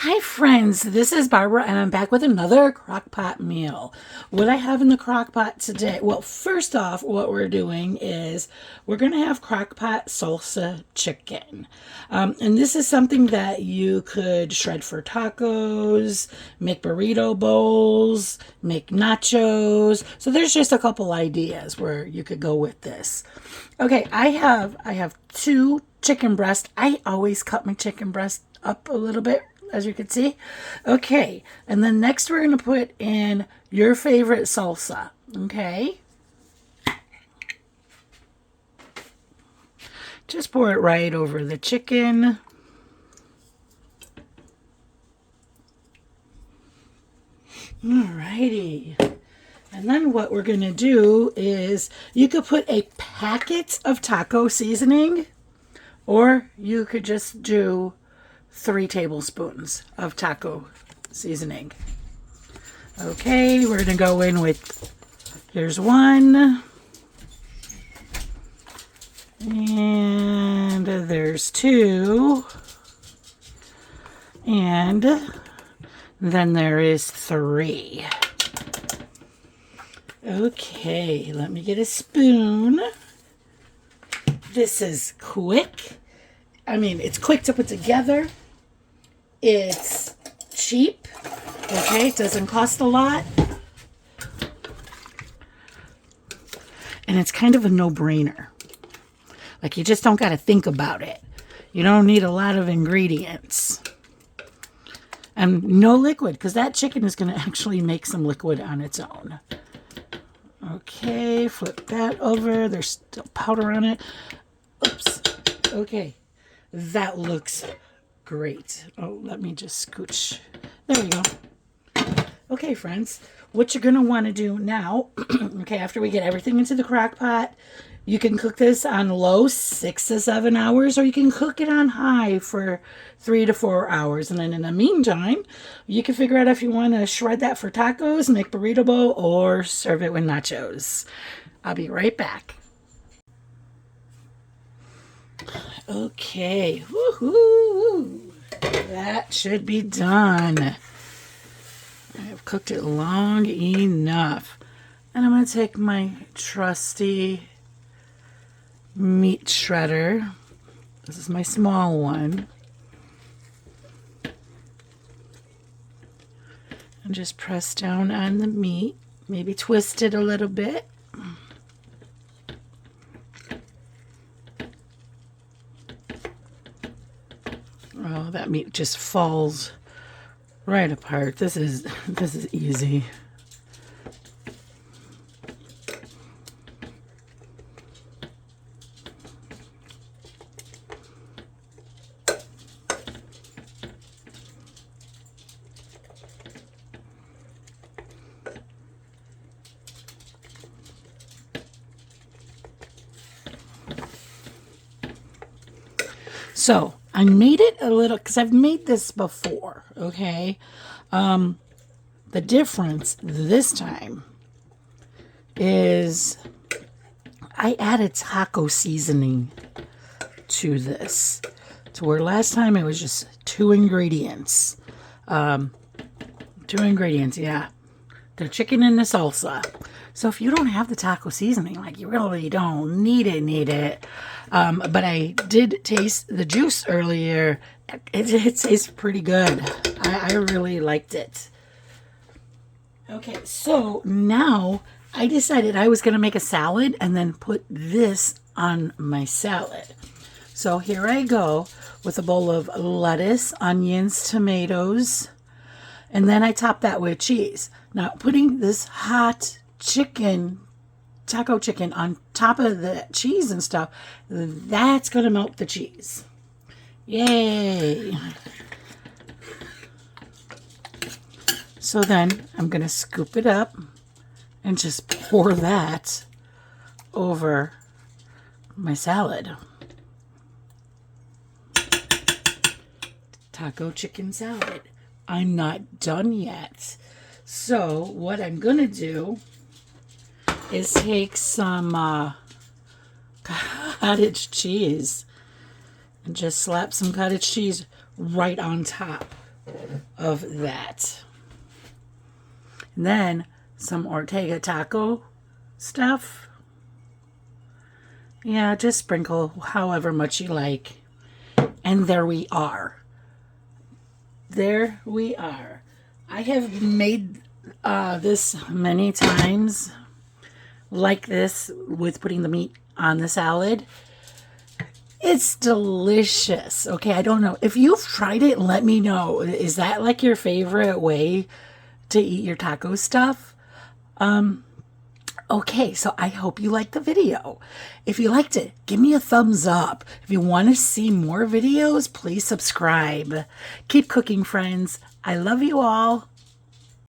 Hi friends, this is Barbara and I'm back with another Crockpot meal. What I have in the Crockpot today, well, first off, what we're doing is we're going to have Crockpot salsa chicken. And this is something that you could shred for tacos, make burrito bowls, make nachos. So there's just a couple ideas where you could go with this. Okay, I have two chicken breasts. I always cut my chicken breast up a little bit, as you can see. Okay, and then next we're going to put in your favorite salsa. Okay, just pour it right over the chicken. Alrighty. And then what we're going to do is you could put a packet of taco seasoning, or you could just do 3 tablespoons of taco seasoning. Okay, we're going to go in with, here's 1. And there's 2. And then there is 3. Okay, let me get a spoon. This is quick. I mean, it's quick to put together. It's cheap. Okay, it doesn't cost a lot. And it's kind of a no-brainer. Like, you just don't got to think about it. You don't need a lot of ingredients. And no liquid, because that chicken is going to actually make some liquid on its own. Okay, flip that over. There's still powder on it. Oops. Okay, that looks great. Oh, let me just scooch. There we go. Okay, friends, what you're going to want to do now, okay, after we get everything into the crock pot, you can cook this on low 6 to 7 hours, or you can cook it on high for 3 to 4 hours. And then in the meantime, you can figure out if you want to shred that for tacos, make burrito bowl, or serve it with nachos. I'll be right back. Okay, woohoo! That should be done. I've cooked it long enough. And I'm going to take my trusty meat shredder. This is my small one. And just press down on the meat. Maybe twist it a little bit. Oh, that meat just falls right apart. This is easy. So I made it a little, because I've made this before, okay? The difference this time is I added taco seasoning to this. To where last time it was just 2 ingredients. 2 ingredients, yeah. The chicken and the salsa. So if you don't have the taco seasoning, like you really don't need it. But I did taste the juice earlier. It tastes pretty good. I really liked it. Okay, so now I decided I was going to make a salad and then put this on my salad. So here I go with a bowl of lettuce, onions, tomatoes, and then I top that with cheese. Now, putting this hot taco chicken on top of the cheese and stuff, that's going to melt the cheese. Yay! So then I'm going to scoop it up and just pour that over my salad. Taco chicken salad. I'm not done yet. So what I'm going to do is take some cottage cheese and just slap some cottage cheese right on top. of that. And then some Ortega taco stuff. Yeah, just sprinkle however much you like. And there we are. There we are. I have made this many times like this with putting the meat on the salad. It's delicious. Okay, I don't know. If you've tried it, let me know. Is that like your favorite way to eat your taco stuff? Okay, so I hope you liked the video. If you liked it, give me a thumbs up. If you want to see more videos, please subscribe. Keep cooking, friends. I love you all.